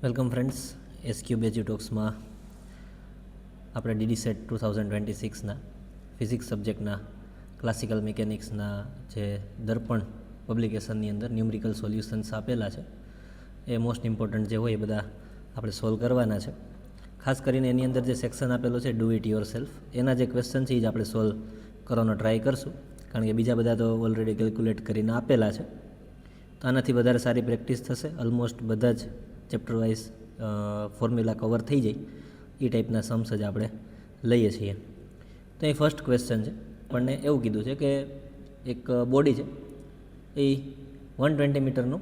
Welcome friends, એસક્યુબ એજ્યુટોક્સમાં આપણે DD set 2026ના physics સબ્જેક્ટના classical મિકેનિક્સના જે દર્પણ પબ્લિકેશનની અંદર ન્યુમેરિકલ સોલ્યુશન્સ આપેલા છે એ મોસ્ટ ઇમ્પોર્ટન્ટ જે હોય એ બધા આપણે સોલ્વ કરવાના છે. ખાસ કરીને એની અંદર જે સેક્શન આપેલો છે ડુ ઇટ યોર સેલ્ફ, એના જે ક્વેશ્ચન છે એ જ આપણે સોલ્વ કરવાનો ટ્રાય કરશું, કારણ કે બીજા બધા તો ઓલરેડી કેલ્ક્યુલેટ કરીને આપેલા છે. તો આનાથી વધારે સારી પ્રેક્ટિસ થશે. ઓલમોસ્ટ બધા જ ચેપ્ટર વાઇઝ ફોર્મ્યુલા કવર થઈ જાય એ ટાઈપના સમ્સ જ આપણે લઈએ છીએ. તો એ ફર્સ્ટ ક્વેશ્ચન છે. આપણને એવું કીધું છે કે એક બોડી છે એ 120 મીટરનું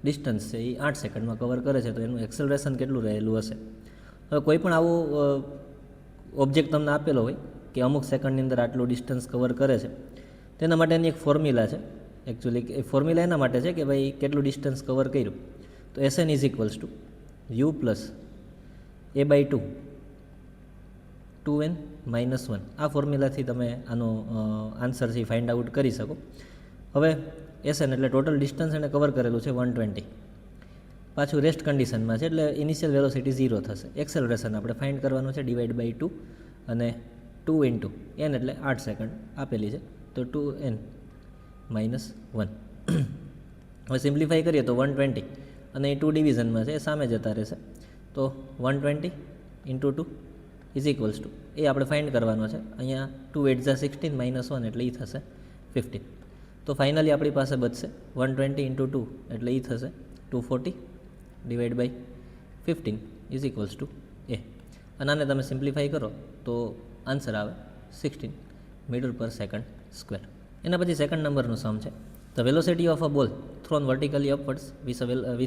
ડિસ્ટન્સ છે એ 8 સેકન્ડમાં કવર કરે છે, તો એનું એક્સેલરેશન કેટલું રહેલું હશે. હવે કોઈ પણ આવું ઓબ્જેક્ટ તમને આપેલો હોય કે અમુક સેકન્ડની અંદર આટલું ડિસ્ટન્સ કવર કરે છે, તેના માટેની એક ફોર્મ્યુલા છે. એકચ્યુઅલી એ ફોર્મ્યુલા એના માટે છે કે ભાઈ કેટલું ડિસ્ટન્સ કવર કર્યું, તો SN is equals to u plus a/2 2n - 1. આ ફોર્મ્યુલાથી તમે આનો આન્સર છે ફાઇન્ડ આઉટ કરી શકો. હવે SN એટલે ટોટલ ડિસ્ટન્સ એને કવર કરેલું છે 120, પાછું રેસ્ટ કન્ડિશનમાં છે એટલે ઇનિશિયલ વેલોસિટી 0 થશે. એક્સેલરેશન આપણે ફાઇન્ડ કરવાનું છે /2 અને 2 × n એટલે 8 સેકન્ડ આપેલી છે, તો 2n - 1. હવે સિમ્પ્લિફાઈ કરીએ તો 120 અને એ 2 ડિવિઝનમાં છે, એ સામે જતા રહેશે, તો 120 × 2 ઇઝ ઇક્વલ્સ ટુ એ આપણે ફાઇન્ડ કરવાનો છે. અહીંયા 2 × 8 = 16 - 1 એટલે એ થશે 15. તો ફાઇનલી આપણી પાસે બચશે 120 × 2 એટલે એ થશે 240 / 15 ઇઝ ઇક્વલ્સ ટુ a. અને આને તમે સિમ્પ્લિફાઈ કરો તો આન્સર આવે 16 મીટર/સેકન્ડ². એના પછી સેકન્ડ નંબરનું સમ છે. The velocity of a ball thrown vertically upwards with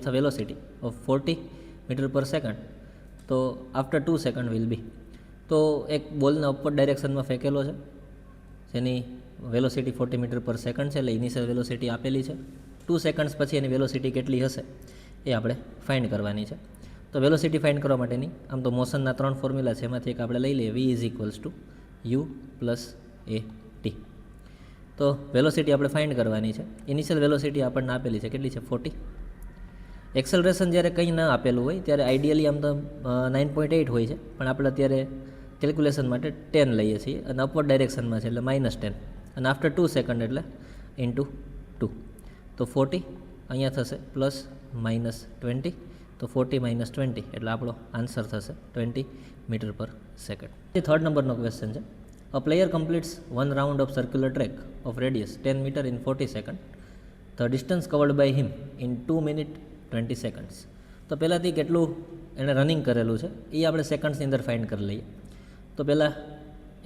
a velocity of 40 મીટર/સેકન્ડ, તો આફ્ટર 2 સેકન્ડ will be. તો એક બોલને અપવર્ડ ડાયરેક્શનમાં ફેંકેલો છે, જેની વેલોસિટી 40 મીટર/સેકન્ડ છે, એટલે ઇનિશિયલ વેલોસિટી આપેલી છે. 2 સેકન્ડ્સ પછી એની વેલોસિટી કેટલી હશે એ આપણે ફાઇન્ડ કરવાની છે. તો વેલોસિટી ફાઇન્ડ કરવા માટેની આમ તો મોશનના 3 ફોર્મ્યુલા છે, એમાંથી એક આપણે લઈ લઈએ. V is equals to u plus at. તો વેલોસિટી આપણે ફાઇન્ડ કરવાની છે. ઇનિશિયલ વેલોસિટી આપણને આપેલી છે, કેટલી છે 40. એક્સેલરેશન જ્યારે કંઈ ના આપેલું હોય ત્યારે આઈડિયલી આમ તો 9.8 હોય છે, પણ આપણે અત્યારે કેલ્ક્યુલેશન માટે 10 લઈએ છીએ અને અપવર્ડ ડાયરેક્શનમાં છે એટલે -10, અને આફ્ટર 2 સેકન્ડ એટલે × 2. તો 40 અહીંયા થશે +-20, તો 40 - 20 એટલે આપણો આન્સર થશે 20 મીટર/સેકન્ડ. એ થર્ડ નંબરનો ક્વેશ્ચન છે. A player completes one round of circular track of radius 10 meter in 40 seconds. The distance covered by him in 2 minutes 20 seconds. તો પહેલાંથી કેટલું એણે રનિંગ કરેલું છે એ આપણે સેકન્ડ્સની અંદર ફાઇન્ડ કરી લઈએ. તો પહેલાં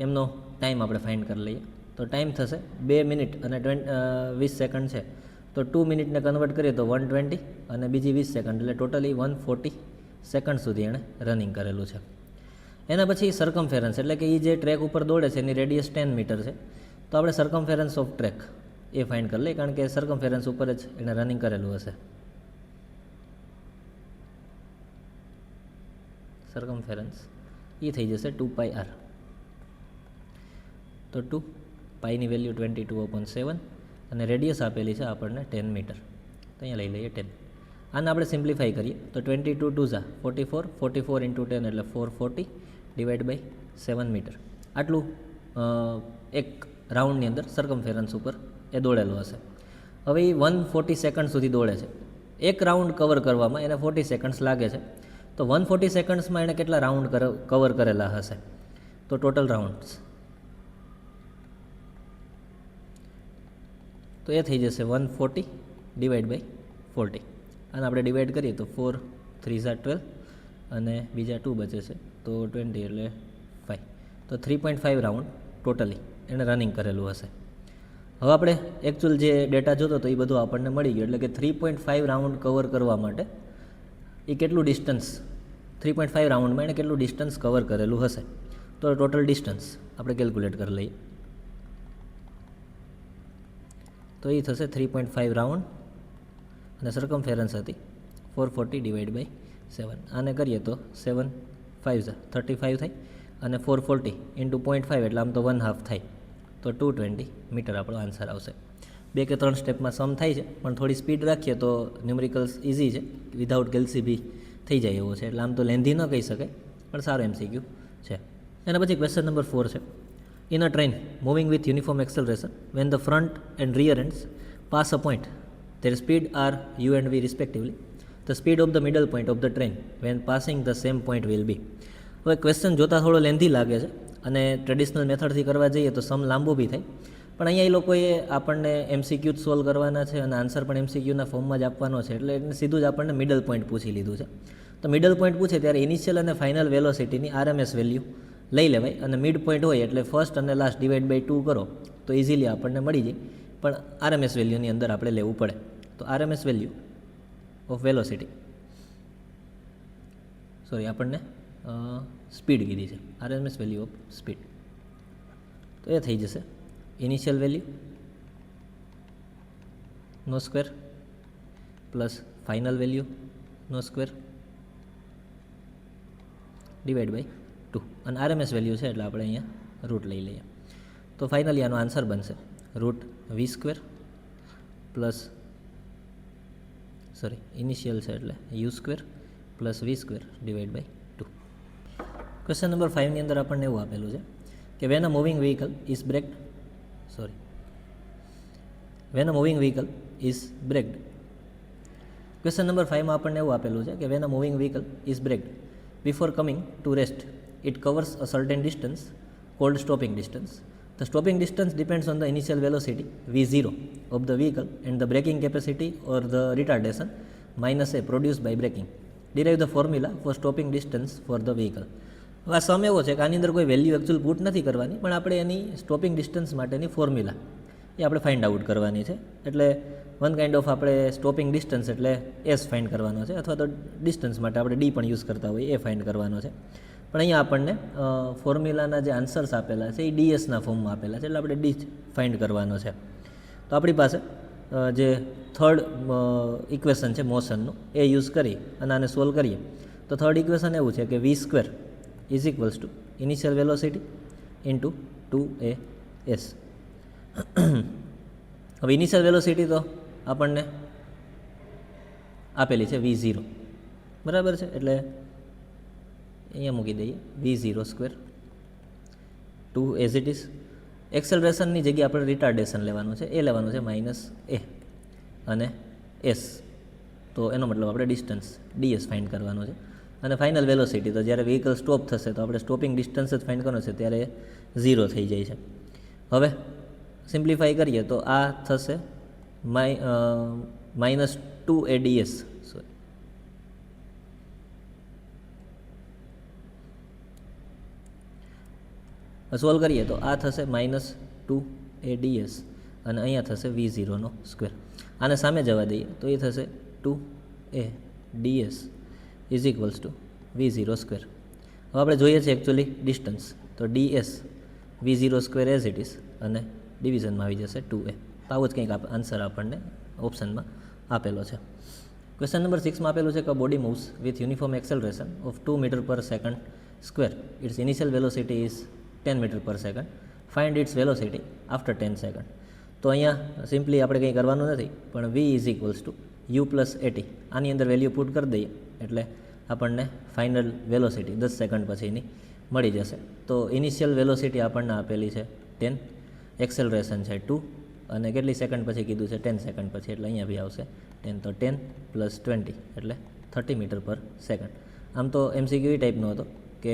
એમનો ટાઈમ આપણે ફાઇન્ડ કરી લઈએ. તો ટાઈમ થશે 2 મિનિટ અને 20 સેકન્ડ છે, તો 2 મિનિટને કન્વર્ટ કરીએ તો 120 અને બીજી 20 સેકન્ડ એટલે ટોટલી 140 સેકન્ડ સુધી એણે રનિંગ કરેલું છે. એના પછી સર્કમફેરન્સ એટલે કે એ જે ટ્રેક ઉપર દોડે છે એની રેડિયસ 10 મીટર છે, તો આપણે સર્કમફેરન્સ ઓફ ટ્રેક એ ફાઇન્ડ કરી લઈએ, કારણ કે સર્કમફેરન્સ ઉપર જ એને રનિંગ કરેલું હશે. સર્કમફેરન્સ એ થઈ જશે 2πr. તો 2πની વેલ્યુ 22/7 અને રેડિયસ આપેલી છે આપણને 10 મીટર, તો અહીંયા લઈ લઈએ 10. આને આપણે સિમ્પ્લિફાઈ કરીએ તો 22 × 2 = 44, 44 × 10 એટલે 440 / 7 મીટર. આટલું એક રાઉન્ડની અંદર સર્કમફેરન્સ ઉપર એ દોડેલો હશે. હવે એ 140 સેકન્ડ સુધી દોડે છે. એક રાઉન્ડ કવર કરવામાં એને 40 સેકન્ડ્સ લાગે છે, તો 140 સેકન્ડ્સમાં એણે કેટલા રાઉન્ડ કવર કરેલા હશે, તો ટોટલ રાઉન્ડ્સ તો એ થઈ જશે 140 / 40. અને આપણે ડિવાઈડ કરીએ તો 4 × 3 = 12 અને બીજા 2 બચે છે, તો 20 એટલે 5. તો 3.5 રાઉન્ડ ટોટલી એણે રનિંગ કરેલું હશે. હવે આપણે એકચ્યુઅલ જે ડેટા જોતો તો એ બધું આપણને મળી ગયો, એટલે કે 3.5 રાઉન્ડ કવર કરવા માટે એ કેટલું ડિસ્ટન્સ 3.5 રાઉન્ડમાં એણે કેટલું ડિસ્ટન્સ કવર કરેલું હશે. તો ટોટલ ડિસ્ટન્સ આપણે કેલ્ક્યુલેટ કરી લઈએ. તો એ થશે 3.5 રાઉન્ડ અને સર્કમફેરન્સ હતી 440 / 7. આને કરીએ તો 7 × 5 = 35 થાય, અને 440 × 0.5 એટલે આમ તો 1/2 થાય, તો 220 મીટર આપણો આન્સર આવશે. 2 કે 3 સ્ટેપમાં સમ થાય છે, પણ થોડી સ્પીડ રાખીએ તો ન્યુમેરિકલ્સ ઇઝી છે. વિધાઉટ કેલ્સી બી થઈ જાય એવો છે. એટલે આમ તો લેન્ધી ન કહી શકાય, પણ સારો MCQ છે. એના પછી ક્વેશ્ચન નંબર 4 છે. In a train moving with uniform acceleration when the front end rear ends pass a point their speed are u and v respectively. The speed of the middle point of the train when passing the same point will be. હવે question જોતાં થોડો lengthy લાગે છે અને traditional મેથડથી કરવા જઈએ તો સમ લાંબો બી થાય, પણ અહીંયા એ લોકોએ આપણને MCQ જ સોલ્વ કરવાના છે અને આન્સર પણ MCQના ફોર્મમાં જ આપવાનો છે, એટલે સીધું જ આપણને મિડલ પોઈન્ટ પૂછી લીધું છે. તો મિડલ પોઈન્ટ પૂછે ત્યારે ઇનિશિયલ અને ફાઇનલ વેલોસિટીની RMS વેલ્યુ લઈ લેવાય અને મિડ પોઈન્ટ હોય એટલે ફર્સ્ટ અને લાસ્ટ ડિવાઈડ બાય 2 કરો તો ઇઝીલી આપણને મળી જાય, પણ RMS વેલ્યુની અંદર આપણે લેવું પડે. તો RMS value of velocity, sorry આપણને સ્પીડ કીધી છે, RMS વેલ્યુ ઓફ સ્પીડ, તો એ થઈ જશે ઇનિશિયલ વેલ્યુ નો સ્ક્વેર પ્લસ ફાઇનલ વેલ્યુ નો સ્ક્વેર ડિવાઈડ બાય 2, અને RMS વેલ્યુ છે એટલે આપણે અહીંયા રૂટ લઈ લઈએ. તો ફાઇનલી આનો આન્સર બનશે root v square plus initial છે એટલે u square plus v square divide by 2. Question number 5ની અંદર આપણને એવું આપેલું છે કે when a moving vehicle is braked question number 5માં આપણને એવું આપેલું છે કે when a moving vehicle is braked before coming to rest it covers a certain distance called stopping distance. The stopping distance depends on the initial velocity v0 of the vehicle and the braking capacity or the retardation minus a produced by braking. Derive the formula for stopping distance for the vehicle. આ સમ એવો છે કે આની અંદર કોઈ value actual put નથી કરવાની, પણ આપણે એની સ્ટોપિંગ ડિસ્ટન્સ માટેની ફોર્મ્યુલા એ આપણે ફાઇન્ડ આઉટ કરવાની છે. એટલે વન કાઇન્ડ ઓફ આપણે સ્ટોપિંગ ડિસ્ટન્સ એટલે એસ ફાઇન્ડ કરવાનો છે, અથવા તો ડિસ્ટન્સ માટે આપણે ડી પણ યુઝ કરતા હોઈએ એ ફાઇન્ડ કરવાનો છે. પણ અહીંયા આપણને ફોર્મ્યુલાના જે આન્સર્સ આપેલા છે એ ડીએસના ફોર્મમાં આપેલા છે, એટલે આપણે ડી ફાઇન્ડ કરવાનો છે. તો આપણી પાસે જે થર્ડ ઇક્વેશન છે મોશનનું એ યુઝ કરી અને આને સોલ્વ કરીએ તો થર્ડ ઇક્વેશન એવું છે કે v square is equals to initial velocity into 2as. હવે ઇનિશિયલ વેલોસિટી તો આપણને આપેલી છે v0, બરાબર છે, એટલે અહીંયા મૂકી દઈએ v0 square 2 as it is. એક્સેલરેશનની જગ્યાએ આપણે રિટાર્ડેશન લેવાનું છે, એ લેવાનું છે -a અને s, તો એનો મતલબ આપણે ડિસ્ટન્સ ds ફાઇન્ડ કરવાનું છે. અને ફાઇનલ વેલોસિટી તો જ્યારે વ્હીકલ સ્ટોપ થશે તો આપણે સ્ટોપિંગ ડિસ્ટન્સ જ ફાઇન્ડ કરવાનો છે, ત્યારે 0 થઈ જાય છે. હવે સિમ્પ્લિફાઈ કરીએ તો આ થશે -2ads, સોલ્વ કરીએ તો આ થશે -2ads અને અહીંયા થશે v0 નો સ્ક્વેર. આને સામે જવા દઈએ તો એ થશે 2ads is equals two v0 square. હવે આપણે જોઈએ છીએ એકચ્યુઅલી ડિસ્ટન્સ, તો ds v0 square as it is અને ડિવિઝનમાં આવી જશે 2a. તો આવું જ કંઈક આન્સર આપણને ઓપ્શનમાં આપેલો છે. ક્વેશ્ચન નંબર 6માં આપેલું છે કે body moves with uniform acceleration of 2 metre per second square. Its initial velocity is 10 metre per second. Find its velocity after 10 second. તો અહીંયા સિમ્પલી આપણે કંઈ કરવાનું નથી, પણ v is equals to u plus a t, આની અંદર વેલ્યુ પુટ કરી દઈએ એટલે આપણને ફાઇનલ વેલોસિટી 10 સેકન્ડ પછીની મળી જશે. તો ઇનિશિયલ વેલોસિટી આપણને આપેલી છે 10, એક્સેલરેશન છે 2 અને કેટલી સેકન્ડ પછી કીધું છે 10 સેકન્ડ પછી, એટલે અહીંયા બી આવશે 10. તો 10 પ્લસ 20 એટલે 30 મીટર પર સેકન્ડ. આમ તો MCQ એ ટાઈપનો હતો કે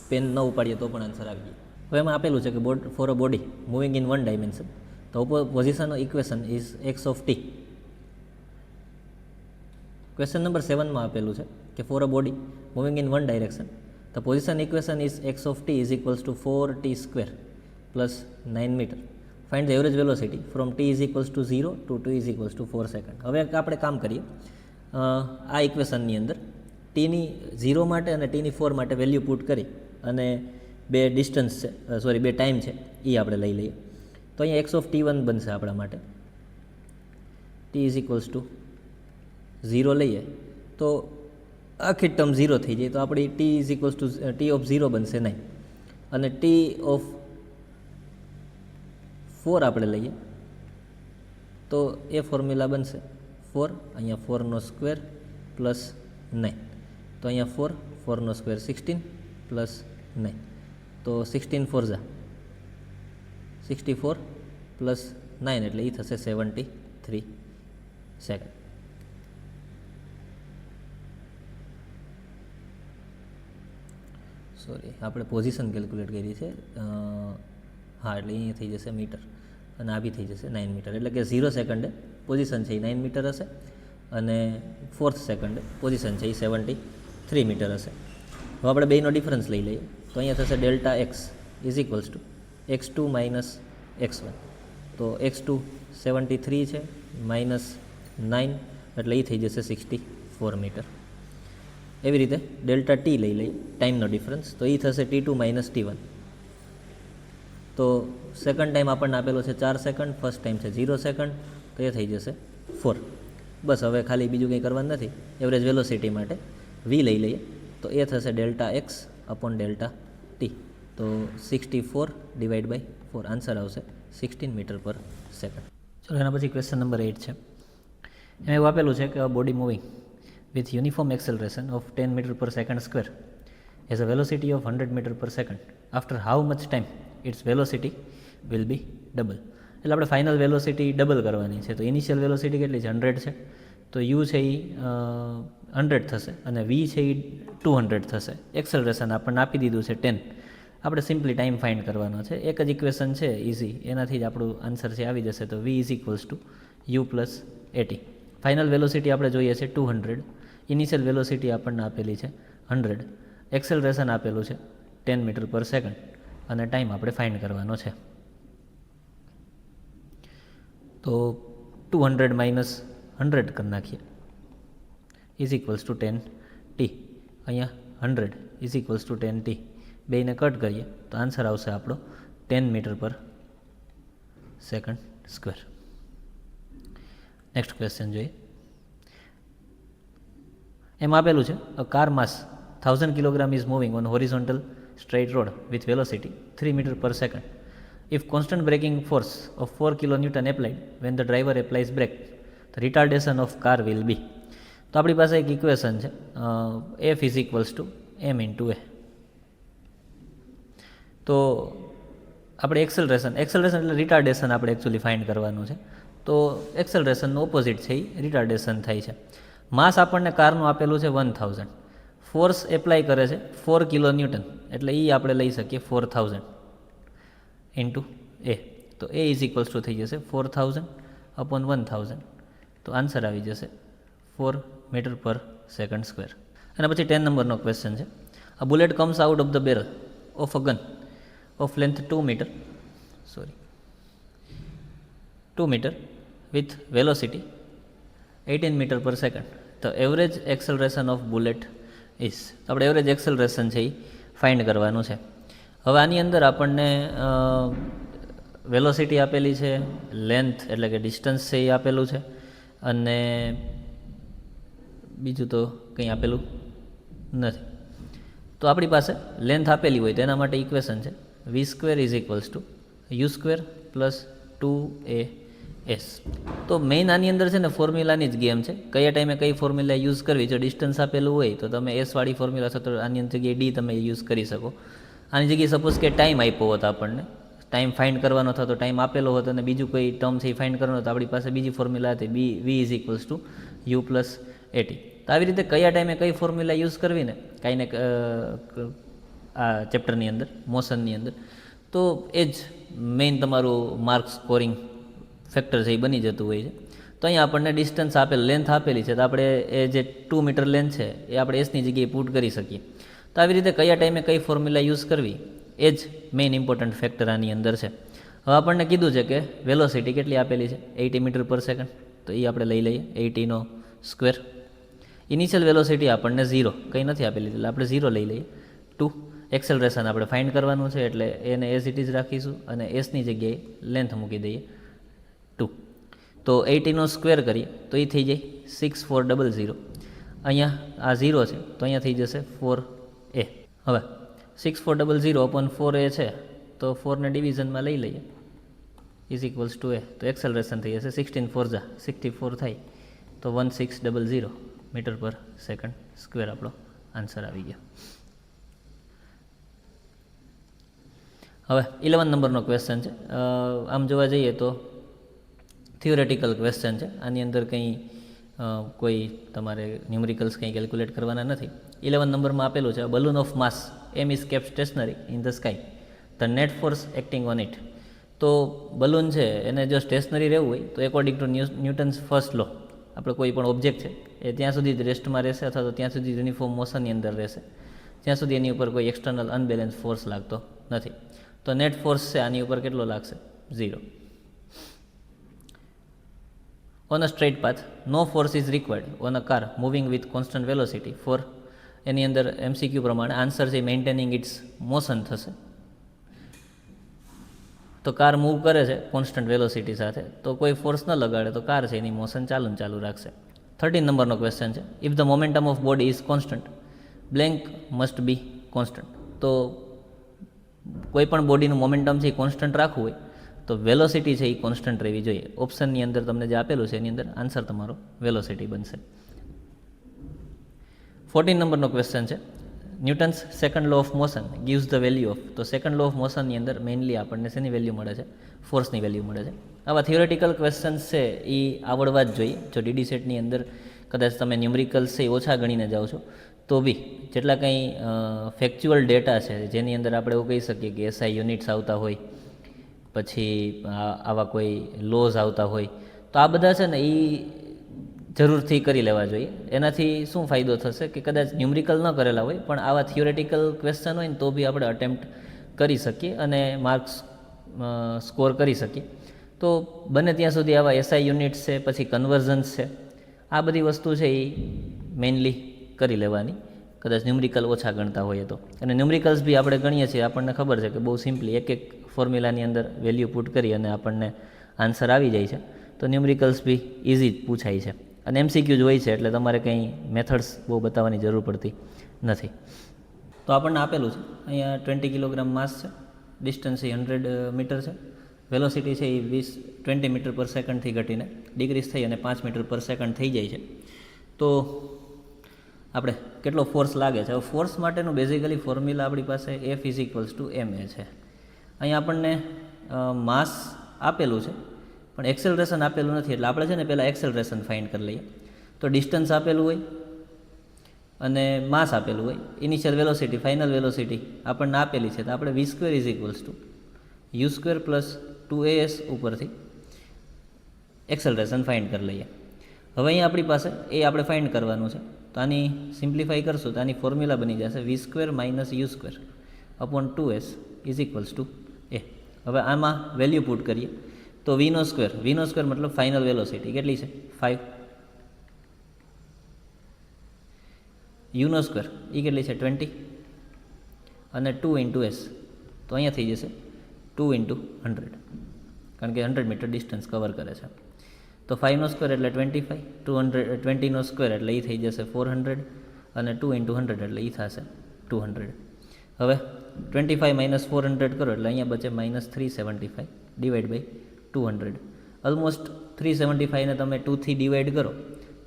પેન ન ઉપાડીએ તો પણ આન્સર આવી ગયો. હવે એમાં આપેલું છે કે for a body moving in one dimension તો position equation is x of t. Question number 7માં આપેલું છે કે for a body moving in one direction the position equation is x of t is equals to 4t square plus 9 metre. Find the average velocity from t is equals to 0 to t is equals to 4 second. હવે આપણે કામ કરીએ, આ ઇક્વેશનની અંદર ટીની 0 માટે અને ટીની 4 માટે value put કરી અને બે ડિસ્ટન્સ છે, બે ટાઈમ છે એ આપણે લઈ લઈએ. તો અહીંયા x ઓફ t1 બનશે આપણા માટે, t ઇઝ ઇક્વલ્સ ટુ 0 લઈએ તો આખી ટર્મ 0 થઈ જાય, તો આપણી t is equals two t of 0 બનશે 9 અને t ઓફ 4 આપણે લઈએ તો એ ફોર્મ્યુલા બનશે 4, અહીંયા 4 નો સ્ક્વેર પ્લસ 9. તો અહીંયા 4, 4નો સ્ક્વેર 16 પ્લસ 9, તો 16 4 જા 64 પ્લસ 9 એટલે એ થશે 73 સેકન્ડ. સોરી, આપણે પોઝિશન કેલ્ક્યુલેટ કરી છે. હા, એટલે અહીંયા થઈ જશે મીટર અને આ બી થઈ જશે 9 મીટર. એટલે કે 0 સેકન્ડે પોઝિશન છે એ 9 મીટર હશે અને 4th સેકન્ડે પોઝિશન છે એ 73 મીટર હશે. હવે આપણે બેનો ડિફરન્સ લઈ લઈએ તો અહીંયા થશે delta x is equals two x2 minus x1. તો x2 73 છે માઇનસ 9 એટલે એ થઈ જશે 64 મીટર. એવી રીતે ડેલ્ટા ટી લઈ લઈએ ટાઈમનો ડિફરન્સ, તો એ થશે T2 માઇનસ T1. તો સેકન્ડ ટાઈમ આપણને આપેલો છે 4 સેકન્ડ, ફર્સ્ટ ટાઈમ છે 0 સેકન્ડ, તો એ થઈ જશે 4. બસ હવે ખાલી બીજું કંઈ કરવાનું નથી. એવરેજ વેલોસિટી માટે v લઈ લઈએ તો એ થશે delta x upon delta T. તો 64 ડિવાઈડ બાય 4 આન્સર આવશે 16 મીટર પર સેકન્ડ. ચલો એના પછી ક્વેશ્ચન નંબર 8 છે. એમાં એવું આપેલું છે કે body moving with uniform acceleration of 10 meter per second square has a velocity of 100 meter per second. After how much time its velocity will be double? એટલે આપણે ફાઇનલ વેલોસિટી ડબલ કરવાની છે. તો ઇનિશિયલ વેલોસિટી કેટલી છે? 100 છે. તો you છે એ 100 થશે અને વી છે એ 200 થશે. એક્સેલરેશન આપણને આપી દીધું છે 10. આપણે સિમ્પલી ટાઈમ ફાઇન્ડ કરવાનો છે. એક જ ઇક્વેશન છે ઇઝી, એનાથી જ આપણું આન્સર છે આવી જશે. તો v is equals to u plus a t. Final velocity આપણે જોઈએ છે 200, ઇનિશિયલ વેલોસિટી આપણને આપેલી છે 100, એક્સેલરેશન આપેલું છે 10 મીટર પર સેકન્ડ અને ટાઈમ આપણે ફાઇન્ડ કરવાનો છે. તો 200 માઇનસ 100 કરી નાખીએ ઇઝ ઇક્વલ્સ ટુ 10t. અહીંયા 100 ઇઝ ઇક્વલ્સ ટુ 10t. બેને કટ કરીએ તો આન્સર આવશે આપણો 10 metre per second square. Next question જોઈએ. એમ આપેલું છે a car mass 1000 kilogram is moving on horizontal straight road with velocity 3 metre per second. If constant braking force of 4 kilonewton applied when the driver applies brake, the retardation of car will be. તો આપણી પાસે એક equation છે F is equals to m into a. તો આપણે acceleration એટલે retardation આપણે actually find કરવાનું છે. તો એક્સેલરેશનનું ઓપોઝિટ છે એ રિટાર્ડેશન થાય છે. માસ આપણને કારનું આપેલું છે 1000, ફોર્સ એપ્લાય કરે છે 4 kilonewton એટલે એ આપણે લઈ શકીએ 4000 ઇન્ટુ એ. તો એ ઇઝ ઇક્વલ્સ ટુ થઈ જશે 4000 અપોન 1000. તો આન્સર આવી જશે 4 મીટર પર સેકન્ડ સ્ક્વેર. અને પછી 10 નંબરનો ક્વેશ્ચન છે. A bullet comes out of the barrel of a gun of length 2 meter with velocity 18 meter per second. The average acceleration of bullet is. આપણે average acceleration છે એ find કરવાનું છે. હવે આની અંદર આપણને વેલોસિટી આપેલી છે, લેન્થ એટલે કે ડિસ્ટન્સ છે એ આપેલું છે અને બીજું તો કંઈ આપેલું નથી. તો આપણી પાસે લેન્થ આપેલી હોય તો એના માટે ઇક્વેશન છે v square is equals to u square plus 2as. તો મેઇન આની અંદર છે ને ફોર્મ્યુલાની જ ગેમ છે. કયા ટાઈમે કઈ ફોર્મ્યુલા યુઝ કરવી. જો ડિસ્ટન્સ આપેલું હોય તો તમે એસવાળી ફોર્મ્યુલા છે તો આની જગ્યાએ ડી તમે યુઝ કરી શકો. આની જગ્યાએ સપોઝ કે ટાઈમ આપ્યો હોત, આપણને ટાઈમ ફાઇન્ડ કરવાનો થતો, ટાઈમ આપેલો હતો અને બીજું કોઈ ટર્મ છે એ ફાઇન્ડ કરવાનો તો આપણી પાસે બીજી ફોર્મ્યુલા હતી v is equals to u plus a t. તો આવી રીતે કયા ટાઈમે કઈ ફોર્મ્યુલા યુઝ કરવી ને કાંઈને આ ચેપ્ટરની અંદર મોશનની અંદર, તો એ જ મેઇન તમારું માર્ક સ્કોરિંગ ફેક્ટર છે એ બની જતું હોય છે. તો અહીંયા આપણને ડિસ્ટન્સ આપેલ, લેન્થ આપેલી છે તો આપણે એ જે 2 મીટર લેન્થ છે એ આપણે એસની જગ્યાએ પુટ કરી શકીએ. તો આવી રીતે કયા ટાઈમે કઈ ફોર્મ્યુલા યુઝ કરવી એ જ મેઇન ઇમ્પોર્ટન્ટ ફેક્ટર આની અંદર છે. હવે આપણને કીધું છે કે વેલોસિટી કેટલી આપેલી છે 80 મીટર પર સેકન્ડ, તો એ આપણે લઈ લઈએ 80નો સ્ક્વેર. ઇનિશિયલ વેલોસિટી આપણને 0 કંઈ નથી આપેલી એટલે આપણે 0 લઈ લઈએ. 2 એક્સેલરેશન આપણે ફાઇન્ડ કરવાનું છે એટલે એને એઝ ઇટ ઇઝ રાખીશું અને એસની જગ્યાએ લેન્થ મૂકી દઈએ 2. તો 80નો સ્ક્વેર કરીએ તો એ થઈ જાય 6400. અહીંયા આ 0 છે તો અહીંયા થઈ જશે 4a. હવે 6400 અપોન 4a છે તો 4ને ડિવિઝનમાં લઈ લઈએ ઇઝ ઇક્વલ્સ ટુ a. તો એક્સેલરેશન થઈ જશે 16 64 થાય તો 1600 મીટર પર સેકન્ડ સ્ક્વેર આપણો આન્સર આવી ગયો. હવે 11 નંબરનો ક્વેશ્ચન છે. આમ જોવા જઈએ તો થિયોરેટિકલ ક્વેશ્ચન છે. આની અંદર કંઈ કોઈ તમારે ન્યુમેરિકલ્સ કંઈ કેલ્ક્યુલેટ કરવાના નથી. 11 નંબરમાં આપેલું છે, balloon of mass m is kept stationary in the sky, the net force acting on it. તો બલૂન છે એને જો સ્ટેશનરી રહેવું હોય તો according to Newton's first law, આપણે કોઈ પણ ઓબ્જેક્ટ છે એ ત્યાં સુધી જ રેસ્ટમાં રહેશે અથવા તો ત્યાં સુધી યુનિફોર્મ મોશનની અંદર રહેશે જ્યાં સુધી એની ઉપર કોઈ એક્સટર્નલ અનબેલેન્સ ફોર્સ લાગતો નથી. તો નેટ ફોર્સ છે આની ઉપર કેટલો લાગશે? 0. On a straight path no force is required on a car moving with constant velocity for, એની અંદર MCQ પ્રમાણે આન્સર છે મેન્ટેનિંગ ઇટ્સ મોશન થશે. તો કાર મૂવ કરે છે કોન્સ્ટન્ટ વેલોસિટી સાથે, તો કોઈ ફોર્સ ન લગાડે તો કાર છે એની મોશન ચાલુ રાખશે. 13 નંબરનો ક્વેશ્ચન છે, if the momentum of body is constant blank must be constant. તો કોઈ પણ બોડીનું મોમેન્ટમ છે એ કોન્સ્ટન્ટ રાખવું હોય તો વેલોસિટી છે એ કોન્સ્ટન્ટ રહેવી જોઈએ. ઓપ્શનની અંદર તમને જે આપેલું છે એની અંદર આન્સર તમારો વેલોસિટી બનશે. 14 નંબરનો ક્વેશ્ચન છે, Newton's second law of motion gives the value of. તો સેકન્ડ લો ઓફ મોશનની અંદર મેઇનલી આપણને શેની વેલ્યુ મળે છે? ફોર્સની વેલ્યુ મળે છે. આવા થિયોરેટિકલ ક્વેશ્ચન્સ છે એ આવડવા જ જોઈએ. જો DD સેટની અંદર કદાચ તમે ન્યુમેરિકલ્સ છે એ ઓછા ગણીને જાઓ છો તો બી જેટલા કંઈ ફેક્ચ્યુઅલ ડેટા છે જેની અંદર આપણે એવું કહી શકીએ કે SI યુનિટ્સ આવતા હોય, પછી આવા કોઈ લોઝ આવતા હોય, તો આ બધા છે ને એ જરૂરથી કરી લેવા જોઈએ. એનાથી શું ફાયદો થશે કે કદાચ ન્યુમેરિકલ ન કરેલા હોય પણ આવા થિયોરેટિકલ ક્વેશ્ચન હોય ને તો બી આપણે અટેમ્પ્ટ કરી શકીએ અને માર્ક્સ સ્કોર કરી શકીએ. તો બને ત્યાં સુધી આવા SI યુનિટ્સ છે, પછી કન્વર્ઝન્સ છે, આ બધી વસ્તુ છે એ મેઇનલી કરી લેવાની કદાચ ન્યુમેરિકલ ઓછા ગણતા હોઈએ તો. અને ન્યુમેરિકલ્સ બી આપણે ગણીએ છીએ, આપણને ખબર છે કે બહુ સિમ્પલી એક ફોર્મ્યુલાની અંદર વેલ્યુ પુટ કરી અને આપણને આન્સર આવી જાય છે. તો ન્યુમેરિકલ્સ બી ઇઝી જ પૂછાય છે અને MCQ જ હોય છે એટલે તમારે કંઈ મેથડ્સ બહુ બતાવવાની જરૂર પડતી નથી. તો આપણને આપેલું છે અહીંયા 20 કિલોગ્રામ માસ છે, ડિસ્ટન્સ એ 100 મીટર છે, વેલોસિટી છે એ 20 મીટર પર સેકન્ડથી ઘટીને ડિક્રીઝ થઈ અને 5 મીટર પર સેકન્ડ થઈ જાય છે. તો આપણે કેટલો ફોર્સ લાગે છે? હવે ફોર્સ માટેનું બેઝિકલી ફોર્મ્યુલા આપણી પાસે F = ma છે. અહીંયા આપણને માસ આપેલું છે પણ એક્સેલરેશન આપેલું નથી, એટલે આપણે છે ને પહેલાં એક્સેલરેશન ફાઇન્ડ કરી લઈએ. તો ડિસ્ટન્સ આપેલું હોય અને માસ આપેલું હોય, ઇનિશિયલ વેલોસિટી ફાઇનલ વેલોસિટી આપણને આપેલી છે, તો આપણે v² = u² + 2as ઉપરથી એક્સેલરેશન ફાઇન્ડ કરી લઈએ. હવે અહીંયા આપણી પાસે એ આપણે ફાઇન્ડ કરવાનું છે, તો આની સિમ્પ્લિફાઈ કરશું તો આની ફોર્મ્યુલા બની જશે v² - u² / 2s = a. હવે આમાં વેલ્યુ પુટ કરીએ તો v² મતલબ ફાઇનલ વેલોસિટી કેટલી છે? 5. u² એ કેટલી છે? 20 અને 2 × s, તો અહીંયા થઈ જશે 2 × 100 કારણ કે 100 મીટર ડિસ્ટન્સ કવર કરે છે. તો 5² એટલે 25, 20² એટલે એ થઈ જશે 400 અને 2 × 100 એટલે એ થશે 200. હવે 25 - 400 કરો એટલે અહીંયા બચે -375 / 200. ઓલમોસ્ટ 375 ને તમે 2 થી ડિવાઈડ કરો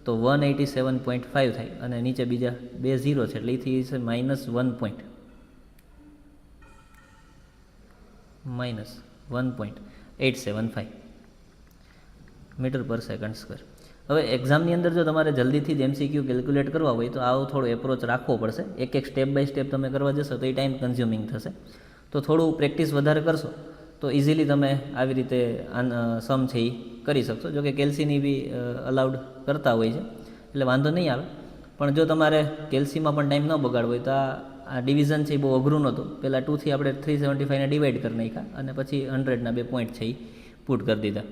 તો 187.5 થાય અને નીચે બીજા 2 0 છે એટલે એ થઈ જશે -1.875 મીટર પર સેકન્ડ સ્ક્વેર. હવે એક્ઝામની અંદર જો તમારે જલ્દીથી જ MCQ કેલ્ક્યુલેટ કરવા હોય તો આવો થોડો એપ્રોચ રાખવો પડશે. એક સ્ટેપ બાય સ્ટેપ તમે કરવા જશો તો એ ટાઈમ કન્ઝ્યુમિંગ થશે. તો થોડું પ્રેક્ટિસ વધારે કરશો તો ઇઝીલી તમે આવી રીતે સમ છે એ કરી શકશો. જો કે કેલ્સીની બી અલાઉડ કરતા હોય છે એટલે વાંધો નહીં આવે, પણ જો તમારે કેલ્સીમાં પણ ટાઈમ ન બગાડવો હોય તો આ ડિવિઝન છે એ બહુ અઘરું નહોતું. પહેલાં 2 થી આપણે 375ને ડિવાઈડ કરી નાખ્યા અને પછી 100ના 2 પોઈન્ટ છે એ પુટ કરી દીધા.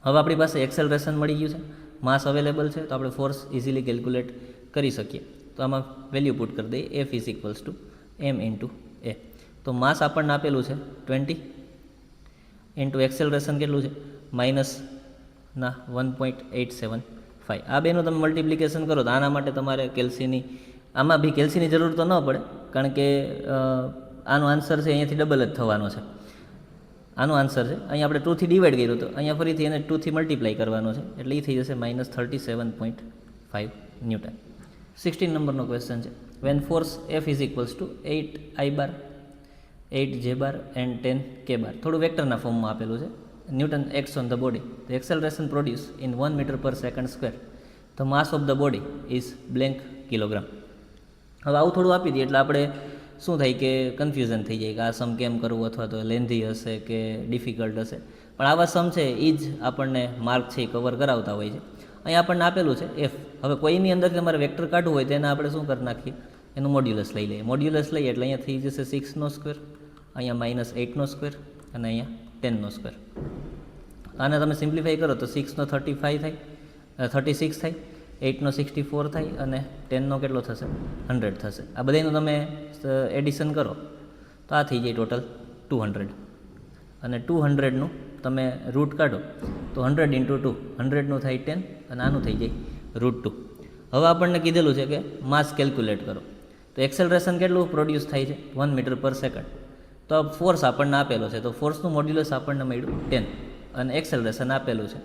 હવે આપણી પાસે એક્સેલરેશન મળી ગયું છે, માસ અવેલેબલ છે, તો આપણે ફોર્સ ઇઝીલી કેલ્ક્યુલેટ કરી શકીએ. તો આમાં વેલ્યુ પુટ કરી દઈએ F = m × a. તો માસ આપણને આપેલું છે 20 ઇન્ટુ એક્સેલરેશન કેટલું છે? -1.875. આ બેનું તમે મલ્ટિપ્લિકેશન કરો તો આના માટે તમારે આમાં બી કેલ્સીની જરૂર તો ન પડે કારણ કે આનો આન્સર છે અહીંયાથી ડબલ જ થવાનો છે. આનો આન્સર છે અહીંયા આપણે 2 થી ડિવાઈડ કર્યું તો અહીંયા ફરીથી એને 2 થી મલ્ટીપ્લાય કરવાનો છે એટલે એ થઈ જશે -37.5 ન્યૂટન. 16 નંબરનો ક્વેશ્ચન છે, when force F is equals to 8 I bar 8 J bar and 10 K bar. થોડું વેક્ટરના ફોર્મમાં આપેલું છે. Newton acts on the body. The acceleration produce in 1 metre per second square. The mass of the body is blank kilogram. હવે આવું થોડું આપી દઈએ એટલે આપણે શું થાય કે કન્ફ્યુઝન થઈ જાય કે આ સમ કેમ કરવું, અથવા તો લેન્ધી હશે કે ડિફિકલ્ટ હશે. પણ આવા સમ છે એ જ આપણને માર્ક છે એ કવર કરાવતા હોય છે. અહીં આપણને આપેલું છે એફ. હવે કોઈની અંદરથી તમારે વેક્ટર કાઢવું હોય તો એને આપણે શું કરી નાખીએ, એનું મોડ્યુલસ લઈ લઈએ. મોડ્યુલસ લઈએ એટલે અહીંયા થઈ જશે 6નો સ્ક્વેર, અહીંયા -8નો સ્ક્વેર અને અહીંયા 10નો સ્ક્વેર. આને તમે સિમ્પ્લિફાઈ કરો તો 6નો 35 થાય, 36 થાય, 8નો 64 થાય અને 10નો કેટલો થશે, 100 થશે. આ બધાનું તમે એડિશન કરો તો આ થઈ જાય ટોટલ 200. અને 200નું તમે રૂટ કાઢો તો 100 × 2 100નું થાય 10 અને આનું થઈ જાય √2. હવે આપણને કીધેલું છે કે માસ કેલ્ક્યુલેટ કરો. તો એક્સેલરેશન કેટલું પ્રોડ્યુસ થાય છે, 1 મીટર પર સેકન્ડ. તો ફોર્સ આપણને આપેલો છે, તો ફોર્સનું મોડ્યુલસ આપણને મળ્યું 10 અને એક્સેલરેશન આપેલું છે.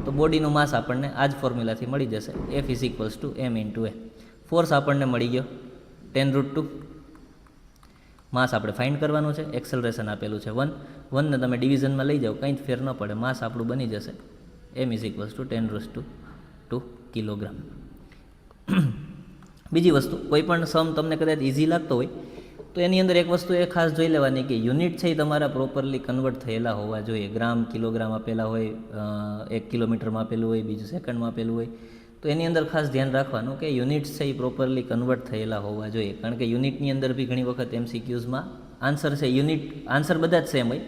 તો બોડીનું માસ આપણને આ જ ફોર્મ્યુલાથી મળી જશે, F is equals two m × a. Force આપણને મળી ગયો 10√2. માસ આપણે ફાઇન્ડ કરવાનું છે, એક્સેલરેશન આપેલું છે 1 ને તમે ડિવિઝનમાં લઈ જાઓ કંઈ જ ફેર ન પડે, માસ આપણું બની જશે m is equals two 10⁻²2 kilogram. બીજી વસ્તુ, કોઈ પણ સમ તમને કદાચ ઇઝી લાગતો હોય તો એની અંદર એક વસ્તુ એ ખાસ જોઈ લેવાની કે યુનિટ છે એ તમારા પ્રોપરલી કન્વર્ટ થયેલા હોવા જોઈએ. ગ્રામ, કિલોગ્રામ આપેલા હોય, 1 કિલોમીટરમાં આપેલું હોય, બીજું સેકન્ડમાં આપેલું હોય, તો એની અંદર ખાસ ધ્યાન રાખવાનું કે યુનિટ્સ છે એ પ્રોપરલી કન્વર્ટ થયેલા હોવા જોઈએ. કારણ કે યુનિટની અંદર બી ઘણી વખત MCQsમાં આન્સર છે યુનિટ આન્સર બધા જ સેમ હોય,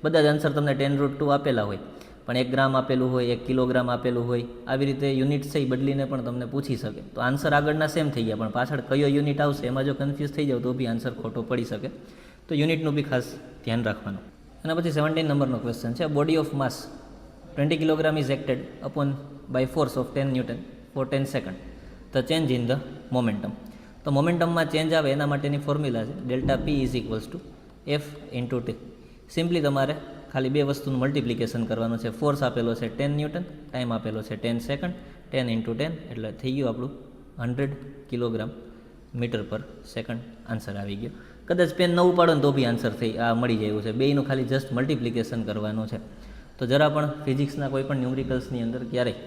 બધા જ આન્સર તમને 10√2 આપેલા હોય, પણ 1 ગ્રામ આપેલું હોય, 1 કિલોગ્રામ આપેલું હોય, આવી રીતે યુનિટ છે એ બદલીને પણ તમને પૂછી શકે. તો આન્સર આગળના સેમ થઈ ગયા, પણ પાછળ કયો યુનિટ આવશે એમાં જો કન્ફ્યુઝ થઈ જાવ તો બી આન્સર ખોટો પડી શકે. તો યુનિટનું બી ખાસ ધ્યાન રાખવાનું. એના પછી 17 નંબરનો ક્વેશ્ચન છે, body of mass 20 kilogram is acted upon by force of 10 newton for 10 second. The change in the momentum. તો મોમેન્ટમમાં ચેન્જ આવે એના માટેની ફોર્મ્યુલા છે ΔP is equals to F × T. Simply તમારે ખાલી બે વસ્તુનું મલ્ટિપ્લિકેશન કરવાનું છે. ફોર્સ આપેલો છે 10 ન્યૂટન, ટાઈમ આપેલો છે 10 સેકન્ડ, 10 × 10 એટલે થઈ ગયું આપણું 100 kilogram metre per second. Answer આવી ગયો. કદાચ પેન ન ઉપાડો ને તો બી આન્સર મળી જાય એવું છે. બેયનું ખાલી જસ્ટ મલ્ટિપ્લિકેશન કરવાનું છે. તો જરા પણ ફિઝિક્સના કોઈ પણ ન્યુમેરિકલ્સની અંદર ક્યારેય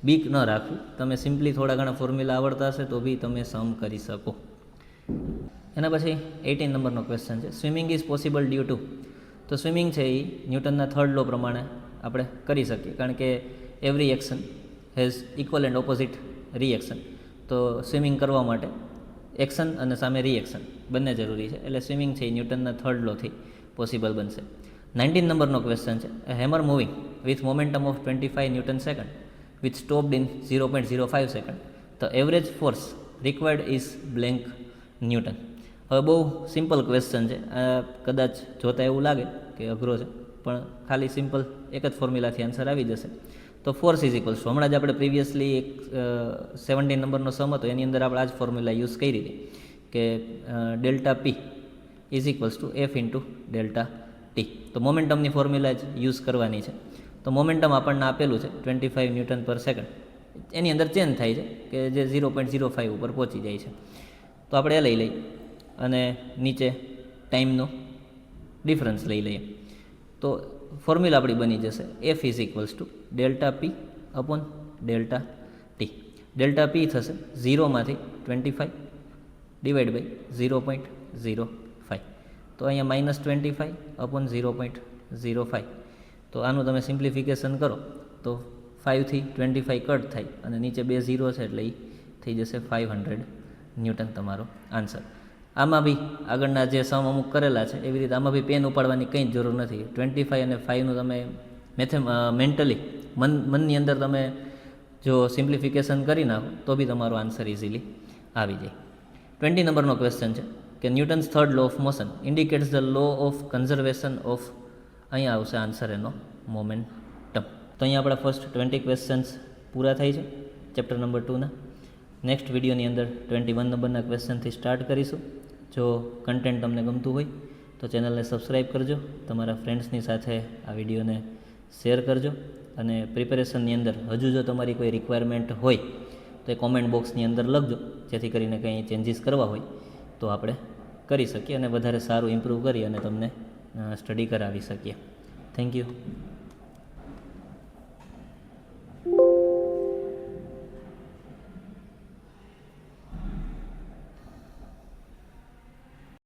બીક ન રાખવી. તમે સિમ્પલી થોડા ઘણા ફોર્મ્યુલા આવડતા હશે તો બી તમે સમ કરી શકો. એના પછી 18 નંબરનો ક્વેશ્ચન છે, swimming is possible due to. તો સ્વિમિંગ છે એ ન્યૂટનના 3rd લો પ્રમાણે આપણે કરી શકીએ, કારણ કે every action has equal and opposite reaction. તો સ્વિમિંગ કરવા માટે એક્શન અને સામે રિએક્શન બંને જરૂરી છે, એટલે સ્વિમિંગ છે એ ન્યૂટનના 3rd લોથી પોસિબલ બનશે. 19 નંબરનો ક્વેશ્ચન છે, hammer moving with momentum of 25 newton second with stopped in 0.05 second. The average force required is blank newton. હવે બહુ સિમ્પલ ક્વેશ્ચન છે. કદાચ જોતાં એવું લાગે કે અઘરો છે, પણ ખાલી સિમ્પલ એક જ ફોર્મ્યુલાથી આન્સર આવી જશે. તો ફોર્સ ઇઝ ઇક્વલ્સ ટુ, હમણાં જ આપણે પ્રિવિયસલી એક 17 નંબરનો સમ હતો એની અંદર આપણે આ જ ફોર્મ્યુલા યુઝ કરી હતી કે ΔP is equals to F × ΔT. તો મોમેન્ટમની ફોર્મ્યુલા જ યુઝ કરવાની છે. તો મોમેન્ટમ આપણને આપેલું છે 25 ન્યૂટન પર સેકન્ડ. એની અંદર ચેન્જ થાય છે કે જે 0.05 ઉપર પહોંચી જાય છે. તો આપણે એ લઈ લઈએ અને નીચે ટાઈમનો ડિફરન્સ લઈ લઈએ. તો ફોર્મ્યુલા આપણી બની જશે F is equals two ΔP upon ΔT. ΔP થશે 0માંથી 25 ડિવાઈડ બાય 0.05. તો અહીંયા -25 અપોન 0.05. તો આનું તમે સિમ્પ્લિફિકેશન કરો તો 5થી 25 કટ થાય અને નીચે 2 0 છે એટલે એ થઈ જશે 500 ન્યૂટન તમારો આન્સર. આમાં બી આગળના જે સમ અમુક કરેલા છે એવી રીતે આમાં બી પેન ઉપાડવાની કંઈ જ જરૂર નથી. 25 અને 5નું તમે મેન્ટલી મનની અંદર તમે જો સિમ્પ્લિફિકેશન કરી નાખો તો બી તમારો આન્સર ઇઝીલી આવી જાય. 20 નંબરનો ક્વેશ્ચન છે કે Newton's 3rd law of motion indicates the law of conservation of. અહીંયા આવશે આન્સર એનો મોમેન્ટમ. તો અહીંયા આપણા ફર્સ્ટ 20 ક્વેશ્ચન્સ પૂરા થાય છે ચેપ્ટર નંબર 2ના. નેક્સ્ટ વિડીયોની અંદર 21 નંબરના ક્વેશ્ચનથી સ્ટાર્ટ કરીશું. જો કન્ટેન્ટ તમને ગમતું હોય તો ચેનલને સબસ્ક્રાઈબ કરજો, તમારા ફ્રેન્ડ્સની સાથે આ વિડીયોને શેર કરજો, અને પ્રિપેરેશનની અંદર હજુ જો તમારી કોઈ રિક્વાયરમેન્ટ હોય તો એ કોમેન્ટ બોક્સની અંદર લખજો. જેથી કરીને કંઈ ચેન્જીસ કરવા હોય તો આપણે કરી શકીએ અને વધારે સારું ઇમ્પ્રૂવ કરી અને તમને સ્ટડી કરાવી શકીએ. Thank you.